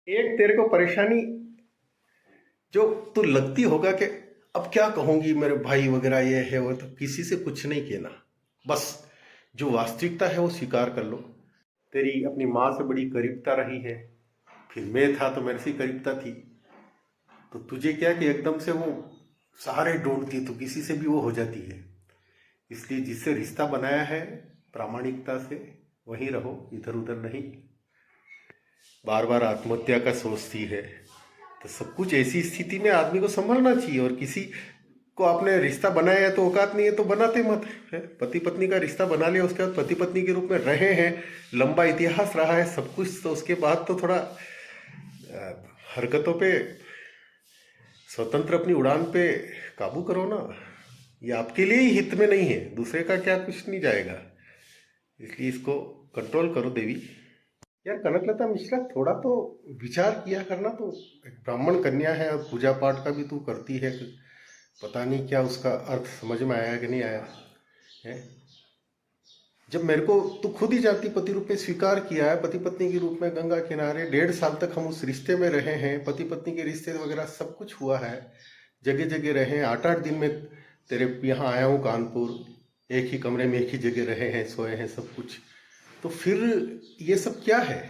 एक तेरे को परेशानी जो तू लगती होगा कि अब क्या कहूंगी मेरे भाई वगैरह ये है वो, तो किसी से कुछ नहीं कहना। बस जो वास्तविकता है वो स्वीकार कर लो। तेरी अपनी माँ से बड़ी करीबता रही है, फिर मैं था तो मेरे से करीबता थी। तो तुझे क्या कि एकदम से वो सहारे ढूंढती, तो किसी से भी वो हो जाती है। इसलिए जिससे रिश्ता बनाया है प्रामाणिकता से वहीं रहो, इधर उधर नहीं। बार बार आत्महत्या का सोचती है। तो सब कुछ ऐसी स्थिति में आदमी को संभलना चाहिए। और किसी को आपने रिश्ता बनाया है तो औकात नहीं है तो बनाते मत है। पति पत्नी का रिश्ता बना लिया, उसके बाद पति पत्नी के रूप में रहे हैं, लंबा इतिहास रहा है सब कुछ, तो उसके बाद तो थोड़ा हरकतों पे स्वतंत्र अपनी उड़ान पे काबू करो ना। ये आपके लिए ही हित में नहीं है, दूसरे का क्या कुछ नहीं जाएगा। इसलिए इसको कंट्रोल करो देवी। यार कनकलता मिश्रा, थोड़ा तो विचार किया करना। तो एक ब्राह्मण कन्या है और पूजा पाठ का भी तू करती है, पता नहीं क्या उसका अर्थ समझ में आया कि नहीं आया है। जब मेरे को तू खुद ही जाति पति रूप में स्वीकार किया है, पति पत्नी के रूप में गंगा किनारे 1.5 साल तक हम उस रिश्ते में रहे हैं, पति पत्नी के रिश्ते वगैरह सब कुछ हुआ है, जगह जगह रहे हैं। 8-8 दिन में तेरे यहाँ आया हूँ कानपुर, एक ही कमरे में एक ही जगह रहे हैं, सोए हैं सब कुछ। तो फिर ये सब क्या है?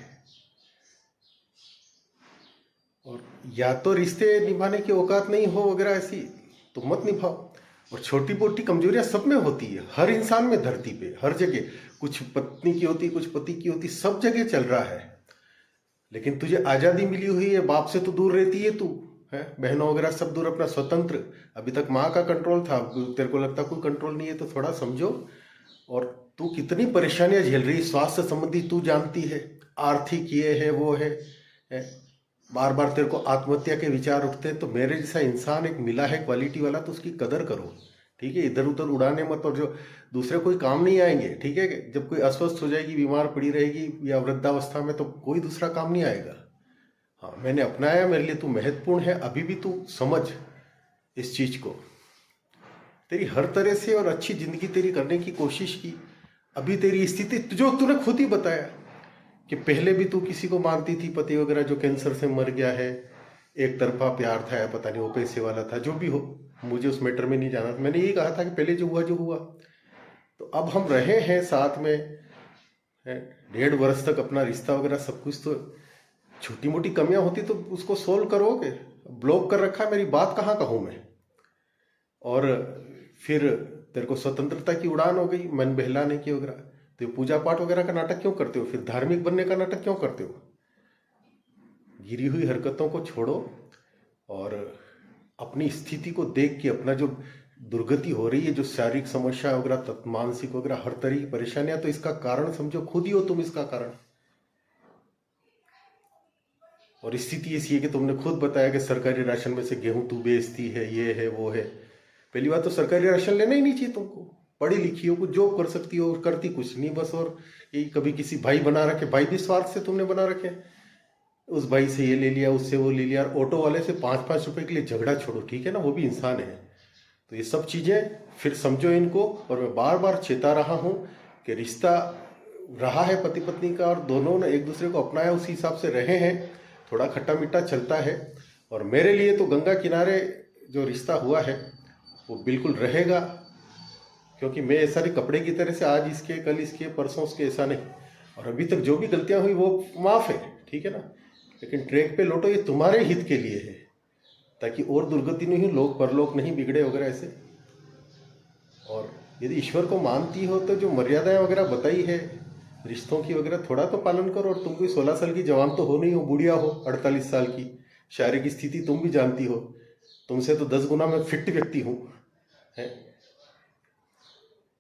और या तो रिश्ते निभाने की औकात नहीं हो वगैरह ऐसी तो मत निभाओ। और छोटी मोटी कमजोरियां सब में होती है, हर इंसान में, धरती पे हर जगह। कुछ पत्नी की होती, कुछ पति की होती, सब जगह चल रहा है। लेकिन तुझे आजादी मिली हुई है, बाप से तो दूर रहती है तू, है बहनों वगैरह सब दूर, अपना स्वतंत्र। अभी तक माँ का कंट्रोल था, तेरे को लगता कोई कंट्रोल नहीं है, तो थोड़ा समझो। और तू कितनी परेशानियां झेल रही, स्वास्थ्य संबंधी तू जानती है, आर्थिक ये है वो है। बार बार तेरे को आत्महत्या के विचार उठते हैं। तो मेरे जैसा इंसान एक मिला है क्वालिटी वाला, तो उसकी कदर करो, ठीक है। इधर उधर उड़ाने मत। और जो दूसरे कोई काम नहीं आएंगे, ठीक है। जब कोई अस्वस्थ हो जाएगी, बीमार पड़ी रहेगी या वृद्धावस्था में, तो कोई दूसरा काम नहीं आएगा। हाँ, मैंने अपनाया, मेरे लिए तू महत्वपूर्ण है। अभी भी तू समझ इस चीज को। तेरी हर तरह से और अच्छी जिंदगी तेरी करने की कोशिश की। अभी तेरी स्थिति जो तूने खुद ही बताया कि पहले भी तू किसी को मानती थी, पति वगैरह जो कैंसर से मर गया है, एक तरफा प्यार था या पता नहीं वो पैसे वाला था, जो भी हो, मुझे उस मैटर में नहीं जाना था। मैंने यही कहा था कि पहले जो हुआ। तो अब हम रहे हैं साथ में, है 1.5 वर्ष तक अपना रिश्ता वगैरह सब कुछ। तो छोटी मोटी कमियां होती तो उसको सोल्व करोगे। ब्लॉक कर रखा है, मेरी बात कहाँ कहूँ मैं। और फिर तेरे को स्वतंत्रता की उड़ान हो गई, मन बहलाने की वगैरह। तो पूजा पाठ वगैरह का नाटक क्यों करते हो? फिर धार्मिक बनने का नाटक क्यों करते हो? गिरी हुई हरकतों को छोड़ो और अपनी स्थिति को देख के, अपना जो दुर्गति हो रही है, जो शारीरिक समस्या वगैरह, मानसिक वगैरह, हर तरह की परेशानियां, तो इसका कारण समझो, खुद ही हो तुम इसका कारण। और स्थिति ऐसी है कि तुमने खुद बताया कि सरकारी राशन में से गेहूं तू बेचती है, ये है वो है। पहली बात तो सरकारी राशन लेना ही नहीं चाहिए तुमको। पढ़ी लिखी हो, कुछ जॉब कर सकती हो, और करती कुछ नहीं बस। और यही कभी किसी भाई बना रखे, भाई भी स्वार्थ से तुमने बना रखे, उस भाई से ये ले लिया, उससे वो ले लिया। ऑटो वाले से 5-5 रुपए के लिए झगड़ा छोड़ो, ठीक है ना, वो भी इंसान है। तो ये सब चीजें फिर समझो इनको। और मैं बार बार चेता रहा हूं कि रिश्ता रहा है पति पत्नी का, और दोनों ने एक दूसरे को अपनाया, उसी हिसाब से रहे हैं। थोड़ा खट्टा मीठा चलता है। और मेरे लिए तो गंगा किनारे जो रिश्ता हुआ है वो बिल्कुल रहेगा। क्योंकि मैं ऐसा नहीं कपड़े की तरह से आज इसके, कल इसके, परसों उसके, ऐसा नहीं। और अभी तक जो भी गलतियां हुई वो माफ है, ठीक है ना। लेकिन ट्रैक पे लौटो, ये तुम्हारे हित के लिए है, ताकि और दुर्गति नहीं, लोग परलोक नहीं बिगड़े वगैरह ऐसे। और यदि ईश्वर को मानती हो तो जो मर्यादाएं वगैरह बताई है रिश्तों की वगैरह, थोड़ा तो पालन करो। और तुम कोई 16 साल की जवान तो हो नहीं, हो बुढ़िया हो 48 साल की। शारीरिक स्थिति तुम भी जानती हो, तुमसे तो 10 गुना मैं फिट व्यक्ति हूँ, है।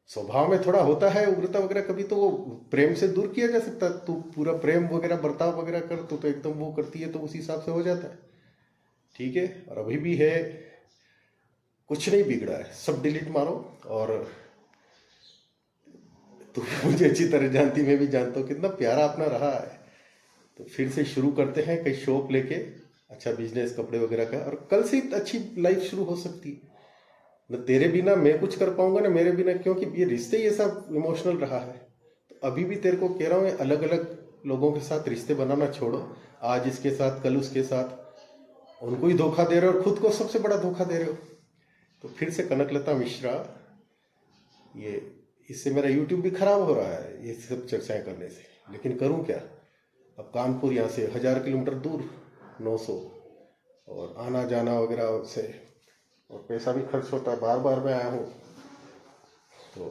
स्वभाव में थोड़ा होता है उग्रता वगैरह कभी, तो वो प्रेम से दूर किया जा सकता है। तू पूरा प्रेम वगैरह बर्ताव वगैरह कर, तो एकदम वो करती है, तो उसी हिसाब से हो जाता है, ठीक है। और अभी भी है, कुछ नहीं बिगड़ा है, सब डिलीट मारो। और तू मुझे अच्छी तरह जानती, मैं भी जानता हूँ कितना प्यारा अपना रहा है। तो फिर से शुरू करते हैं कई शौक लेके, अच्छा बिजनेस कपड़े वगैरह का, और कल से अच्छी लाइफ शुरू हो सकती है। न तेरे बिना मैं कुछ कर पाऊंगा, ना मेरे बिना, क्योंकि ये रिश्ते ये सब इमोशनल रहा है। तो अभी भी तेरे को कह रहा हूँ, अलग अलग लोगों के साथ रिश्ते बनाना छोड़ो, आज इसके साथ कल उसके साथ, उनको ही धोखा दे रहे हो और खुद को सबसे बड़ा धोखा दे रहे हो। तो फिर से कनकलता मिश्रा, ये इससे मेरा यूट्यूब भी खराब हो रहा है ये सब चर्चाएं करने से, लेकिन करूं क्या। अब कानपुर यहाँ से 1000 किलोमीटर दूर, 900, और आना जाना वगैरह से, और पैसा भी खर्च होता है, बार बार मैं आया हूँ तो,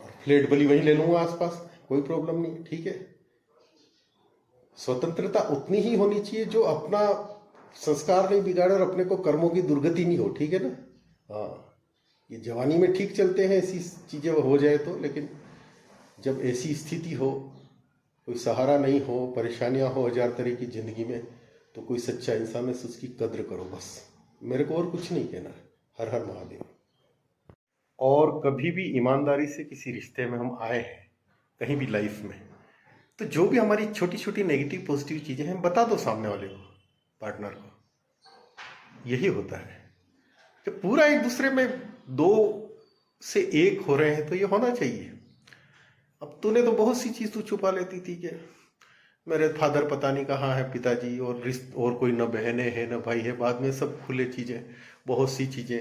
और फ्लैट भली वहीं ले लूँगा आसपास, कोई प्रॉब्लम नहीं, ठीक है। स्वतंत्रता उतनी ही होनी चाहिए जो अपना संस्कार नहीं बिगाड़े और अपने को कर्मों की दुर्गति नहीं हो, ठीक है ना। हाँ, ये जवानी में ठीक चलते हैं ऐसी चीज़ें हो जाए तो, लेकिन जब ऐसी स्थिति हो, कोई सहारा नहीं हो, परेशानियां हो 1000 तरह की ज़िंदगी में, तो कोई सच्चा इंसान है तो उसकी कद्र करो बस। मेरे को और कुछ नहीं कहना है। हर हर महादेव। और कभी भी ईमानदारी से किसी रिश्ते में हम आए हैं कहीं भी लाइफ में, तो जो भी हमारी छोटी छोटी नेगेटिव पॉजिटिव चीज़ें हैं बता दो सामने वाले को, पार्टनर को। यही होता है कि पूरा एक दूसरे में 2 से 1 हो रहे हैं, तो ये होना चाहिए। अब तूने तो बहुत सी चीज़ तू छुपा लेती थी कि मेरे फादर पता नहीं कहाँ है, पिताजी, और कोई न बहनें हैं न भाई है। बाद में सब खुले चीज़ें, बहुत सी चीज़ें।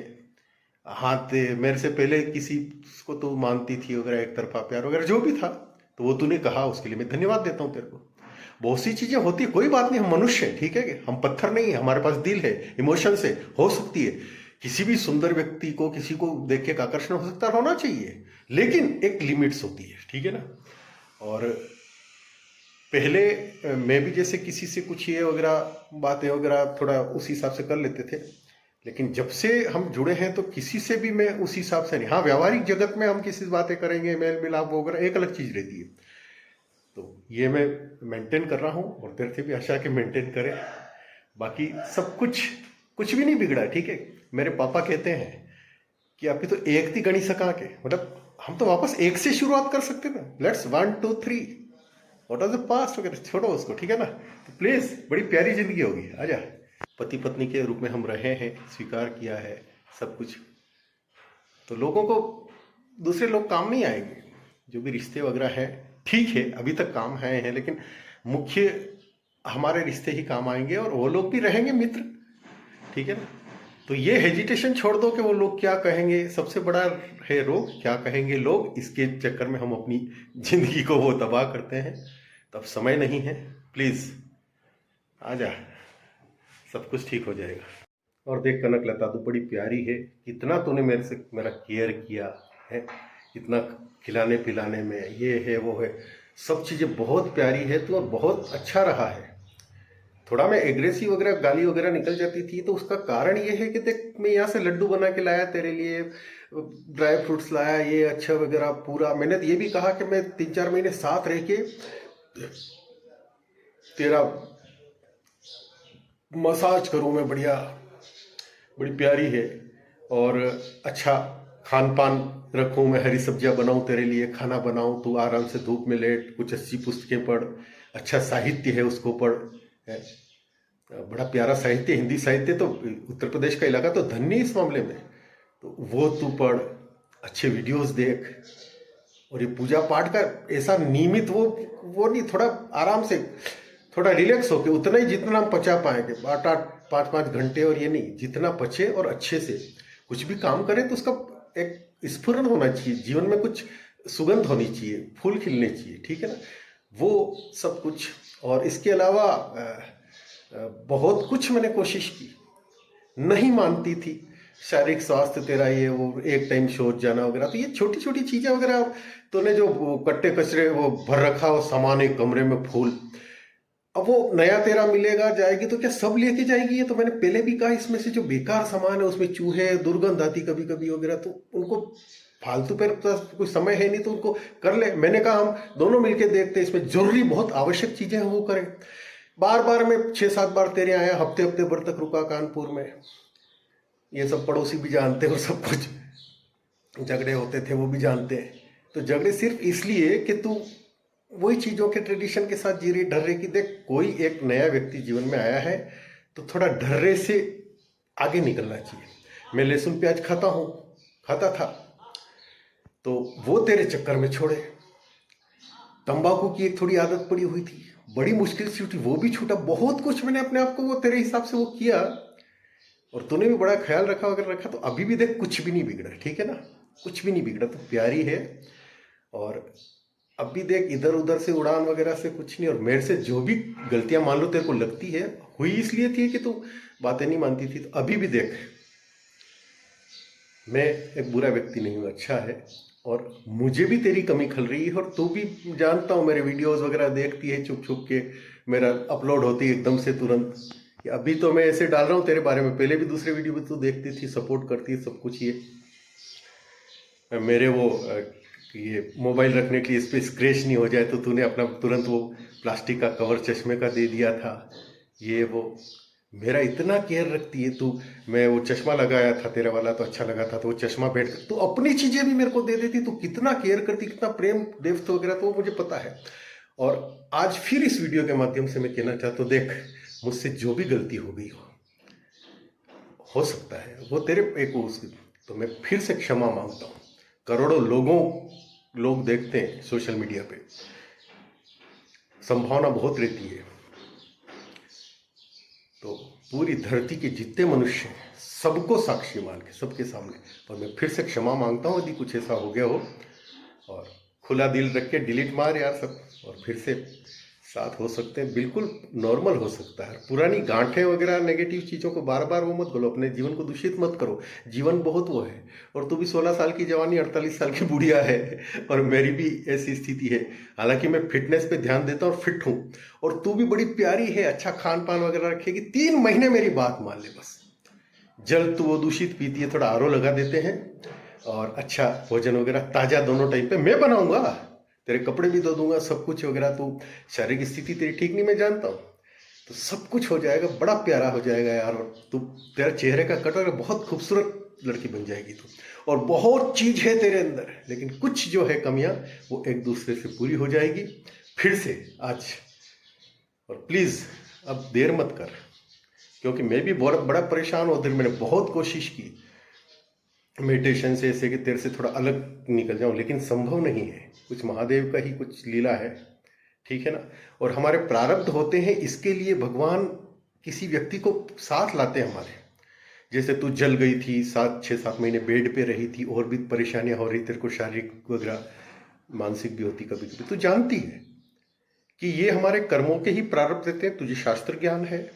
हाँ, मेरे से पहले किसी को तो मानती थी वगैरह, एक तरफा प्यार वगैरह जो भी था, तो वो तूने कहा, उसके लिए मैं धन्यवाद देता हूँ तेरे को। बहुत सी चीज़ें होती है, कोई बात नहीं, हम मनुष्य हैं, ठीक है कि हम पत्थर नहीं है, हमारे पास दिल है, इमोशन से हो सकती है। किसी भी सुंदर व्यक्ति को, किसी को देख के आकर्षण हो सकता है, होना चाहिए, लेकिन एक लिमिट्स होती है, ठीक है ना। और पहले मैं भी जैसे किसी से कुछ ये वगैरह बातें वगैरह थोड़ा उस हिसाब से कर लेते थे, लेकिन जब से हम जुड़े हैं तो किसी से भी मैं उस हिसाब से नहीं। हाँ, व्यावहारिक जगत में हम किसी से बातें करेंगे, मेल मिलाप वगैरह एक अलग चीज़ रहती है, तो ये मैं मेंटेन कर रहा हूँ और तेरे से भी आशा के मेंटेन करें। बाकी सब कुछ भी नहीं बिगड़ा, ठीक है। मेरे पापा कहते हैं कि अभी तो एक थी गणी सका के, मतलब हम तो वापस एक से शुरुआत कर सकते ना। Let's 1 2 3, what was the past वगैरह छोड़ो उसको, ठीक है ना। तो प्लीज, बड़ी प्यारी जिंदगी होगी, आजा। पति पत्नी के रूप में हम रहे हैं, स्वीकार किया है सब कुछ, तो लोगों को, दूसरे लोग काम नहीं आएंगे। जो भी रिश्ते वगैरह हैं, ठीक है, अभी तक काम आए हैं, लेकिन मुख्य हमारे रिश्ते ही काम आएंगे, और वो लोग भी रहेंगे मित्र, ठीक है ना। तो ये हेजिटेशन छोड़ दो कि वो लोग क्या कहेंगे, सबसे बड़ा है रोग क्या कहेंगे लोग। इसके चक्कर में हम अपनी जिंदगी को वो तबाह करते हैं। तब समय नहीं है, प्लीज आजा, सब कुछ ठीक हो जाएगा। और देख कनकलता, तू बड़ी प्यारी है, इतना तूने मेरे से मेरा केयर किया है, इतना खिलाने पिलाने में, ये है वो है, सब चीज़ें बहुत प्यारी है तू, और बहुत अच्छा रहा है। थोड़ा मैं एग्रेसिव वगैरह, गाली वगैरह निकल जाती थी, तो उसका कारण ये है कि देख, मैं यहाँ से लड्डू बना के लाया तेरे लिए, ड्राई फ्रूट्स लाया, ये अच्छा वगैरह पूरा। मैंने तो ये भी कहा कि मैं 3-4 महीने साथ रह के तेरा मसाज करूँ मैं, बढ़िया, बड़ी प्यारी है, और अच्छा खान पान रखूँ मैं, हरी सब्जियाँ बनाऊँ तेरे लिए, खाना बनाऊँ, तू आराम से धूप में लेट, कुछ अच्छी पुस्तकें पढ़, अच्छा साहित्य है उसको पढ़, है बड़ा प्यारा साहित्य, हिंदी साहित्य, तो उत्तर प्रदेश का इलाका तो धन्य इस मामले में, तो वो तू पढ़, अच्छे वीडियोस देख। और ये पूजा पाठ का ऐसा नियमित वो नहीं, थोड़ा आराम से, थोड़ा रिलैक्स होके, उतना ही जितना हम पचा पाएंगे, 8-8 5-5 घंटे, और ये नहीं, जितना पचे और अच्छे से कुछ भी काम करें तो उसका एक स्फुरन होना चाहिए, जीवन में कुछ सुगंध होनी चाहिए, फूल खिलने चाहिए, ठीक है ना, वो सब कुछ। और इसके अलावा बहुत कुछ मैंने कोशिश की, नहीं मानती थी, शारीरिक स्वास्थ्य तेरा ये वो, एक टाइम शौच जाना वगैरह, तो ये छोटी छोटी चीजें वगैरह। तूने जो कट्टे कचरे वो भर रखा हो सामान एक कमरे में, फूल, अब वो नया तेरा मिलेगा, जाएगी तो क्या सब लेके जाएगी। ये तो मैंने पहले भी कहा, इसमें से जो बेकार सामान है उसमें चूहे, दुर्गंध आती कभी कभी वगैरह, तो उनको फालतू पे कोई समय है नहीं तो उनको कर ले। मैंने कहा हम दोनों मिलके देखते, इसमें जरूरी बहुत आवश्यक चीजें हैं वो करें। बार बार मैं 6-7 बार तेरे आया, हफ्ते हफ्ते भर तक रुका कानपुर में, ये सब पड़ोसी भी जानते हो, सब कुछ झगड़े होते थे वो भी जानते हैं। तो झगड़े सिर्फ इसलिए कि तू वही चीज़ों के ट्रेडिशन के साथ जी रही, ढर्रे की। देख, कोई एक नया व्यक्ति जीवन में आया है तो थोड़ा ढर्रे से आगे निकलना चाहिए। मैं लहसुन प्याज खाता था, तो वो तेरे चक्कर में छोड़े, तंबाकू की एक थोड़ी आदत पड़ी हुई थी, बड़ी मुश्किल से छूटी, वो भी छूटा। बहुत कुछ मैंने अपने आप को वो तेरे हिसाब से वो किया, और तूने भी बड़ा ख्याल रखा अगर रखा तो अभी भी देख कुछ भी नहीं बिगड़ा, ठीक है ना, कुछ भी नहीं बिगड़ा, तो प्यारी है। और अब भी देख इधर उधर से उड़ान वगैरह से कुछ नहीं, और मेरे से जो भी गलतियां मान लो तेरे को लगती है हुई इसलिए थी कि तू बातें नहीं मानती थी, तो अभी भी देख मैं एक बुरा व्यक्ति नहीं हूँ, अच्छा है। और मुझे भी तेरी कमी खल रही है, और तू भी जानता हूँ मेरे वीडियोस वगैरह देखती है छुप छुप के, मेरा अपलोड होती है एकदम से तुरंत। अभी तो मैं ऐसे डाल रहा हूँ तेरे बारे में, पहले भी दूसरे वीडियो में तू देखती थी, सपोर्ट करती है सब कुछ। ये मेरे वो ये मोबाइल रखने के लिए इस पर स्क्रैच नहीं हो जाए तो तूने अपना तुरंत वो प्लास्टिक का कवर चश्मे का दे दिया था, ये वो मेरा इतना केयर रखती है तू। मैं वो चश्मा लगाया था तेरा वाला तो अच्छा लगा था, तो वो चश्मा बैठ कर तू अपनी चीजें भी मेरे को दे देती, तू कितना केयर करती, कितना प्रेम डेप्थ वगैरह, तो वो मुझे पता है। और आज फिर इस वीडियो के माध्यम से मैं कहना चाहता हूँ, देख मुझसे जो भी गलती हो गई हो सकता है वो तेरे एक उसकी, तो मैं फिर से क्षमा मांगता हूँ। करोड़ों लोग देखते हैं सोशल मीडिया पे, संभावना बहुत रहती है, तो पूरी धरती के जितने मनुष्य हैं सबको साक्षी मान के सबके सामने, और मैं फिर से क्षमा मांगता हूँ यदि कुछ ऐसा हो गया हो। और खुला दिल रख के डिलीट मार यार सब, और फिर से साथ हो सकते हैं, बिल्कुल नॉर्मल हो सकता है। पुरानी गांठें वगैरह नेगेटिव चीज़ों को बार बार वो मत बोलो, अपने जीवन को दूषित मत करो। जीवन बहुत वो है, और तू भी 16 साल की जवानी 48 साल की बुढ़िया है, और मेरी भी ऐसी स्थिति है। हालांकि मैं फिटनेस पे ध्यान देता हूँ और फिट हूँ, और तू भी बड़ी प्यारी है, अच्छा खान पान वगैरह रखेगी। 3 महीने मेरी बात मान ले बस। जल तू वो दूषित पीती है, थोड़ा आरओ लगा देते हैं, और अच्छा भोजन वगैरह ताज़ा दोनों टाइम पे मैं बनाऊंगा, तेरे कपड़े भी धो दूंगा, सब कुछ वगैरह। तू शारीरिक स्थिति तेरी ठीक नहीं, मैं जानता हूँ, तो सब कुछ हो जाएगा, बड़ा प्यारा हो जाएगा यार। और तू तेरा चेहरे का कट वगैरह, बहुत खूबसूरत लड़की बन जाएगी तू, और बहुत चीज है तेरे अंदर, लेकिन कुछ जो है कमियां वो एक दूसरे से पूरी हो जाएगी फिर से आज। और प्लीज अब देर मत कर, क्योंकि मैं भी बहुत बड़ा परेशान हूँ। मैंने बहुत कोशिश की मेडिटेशन से, ऐसे कि तेरे से थोड़ा अलग निकल जाऊं, लेकिन संभव नहीं है, कुछ महादेव का ही कुछ लीला है, ठीक है ना। और हमारे प्रारब्ध होते हैं, इसके लिए भगवान किसी व्यक्ति को साथ लाते हैं हमारे। जैसे तू जल गई थी, 6-7 महीने बेड पे रही थी, और भी परेशानियां हो रही तेरे को, शारीरिक वगैरह, मानसिक भी होती कभी कभी। तू जानती है कि ये हमारे कर्मों के ही प्रारब्ध देते हैं। तुझे शास्त्र ज्ञान है,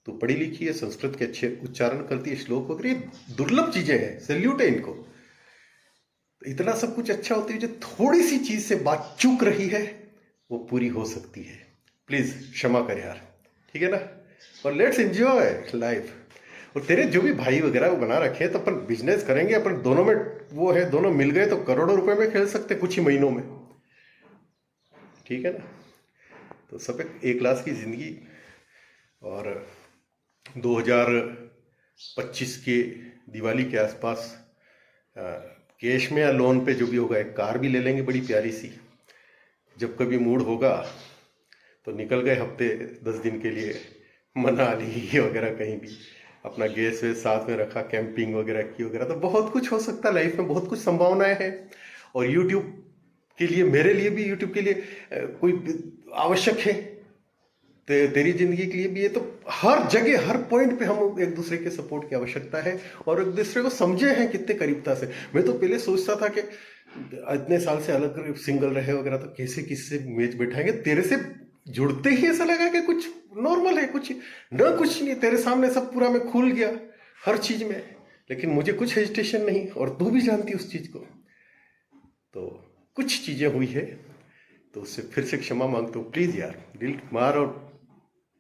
तू पढ़ी लिखी है, संस्कृत के अच्छे उच्चारण करती है, श्लोक वगैरह दुर्लभ चीजें हैं, सैल्यूट है इनको। तो इतना सब कुछ अच्छा होती है, जो थोड़ी सी चीज से बात चूक रही है वो पूरी हो सकती है। प्लीज क्षमा कर यार, ठीक है ना, और लेट्स एंजॉय लाइफ। और तेरे जो भी भाई वगैरह वो बना रखे हैं, तो अपन बिजनेस करेंगे, अपन दोनों में वो है, दोनों मिल गए तो करोड़ों रुपए में खेल सकते कुछ ही महीनों में, ठीक है ना। तो सब एक क्लास की जिंदगी। और 2025 के दिवाली के आसपास कैश में या लोन पे जो भी होगा, एक कार भी ले लेंगे बड़ी प्यारी सी। जब कभी मूड होगा तो निकल गए हफ्ते 10 दिन के लिए मनाली वगैरह, कहीं भी अपना गैस वैस साथ में रखा, कैंपिंग वगैरह की वगैरह। तो बहुत कुछ हो सकता है लाइफ में, बहुत कुछ संभावनाएं हैं। और यूट्यूब के लिए, मेरे लिए भी यूट्यूब के लिए कोई आवश्यक है, तेरी जिंदगी के लिए भी है। तो हर जगह हर पॉइंट पे हम एक दूसरे के सपोर्ट की आवश्यकता है, और एक दूसरे को समझे हैं कितने करीबता से। मैं तो पहले सोचता था कि इतने साल से अलग सिंगल रहे वगैरह, तो कैसे किससे मेज बैठाएंगे। तेरे से जुड़ते ही ऐसा लगा कि कुछ नॉर्मल है, कुछ नहीं, तेरे सामने सब पूरा मैं खुल गया हर चीज में। लेकिन मुझे कुछ हेजिटेशन नहीं, और तू भी जानती उस चीज को। तो कुछ चीजें हुई है, तो उससे फिर से क्षमा मांगता हूँ। प्लीज यार दिल मार और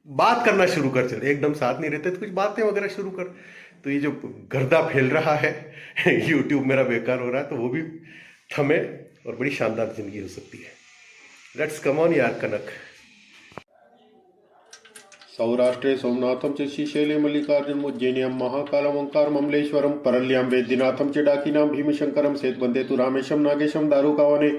बात करना शुरू कर, चल एकदम साथ नहीं रहते तो कुछ बातें वगैरह शुरू कर। तो ये जो गर्दा फैल रहा है यूट्यूब मेरा बेकार हो रहा है, तो वो भी थमे, और बड़ी शानदार जिंदगी हो सकती है। लेट्स कम ऑन यार कनक। सौराष्ट्रे सोमनाथम च श्रीशैले मल्लिकार्जुन उज्जैन्यां महाकालम ओंकारम अमलेश्वरम परल्यां वैद्यनाथम च डाकिनां भीमशंकरम सेतुबंधे तु रामेशम नागेशम दारुकावने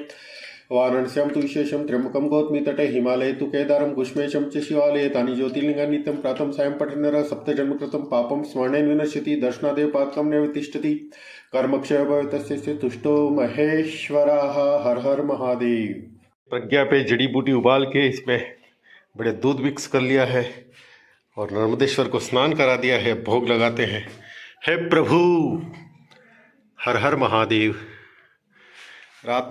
वाराणस्यां तु विशेषं त्र्यंबकं गौतमीतटे हिमालये तु केदारं कुष्मेशं च शिवालये तानि ज्योतिर्लिङ्गानि नित्यं प्रातः सायं पठन्नरः सप्तजन्मकृतं पापं स्मरणेन विनश्यति दर्शनादेव पातकं निवर्तिष्ठति कर्मक्षय भवतस्य तुष्टो महेश्वरः। हर हर महादेव। प्रज्ञा पे जड़ी बूटी उबाल के इसमें बड़े दूध मिक्स कर लिया है और नर्मदेश्वर को स्नान करा दिया है। भोग लगाते हैं। हे प्रभु, हर हर महादेव। रात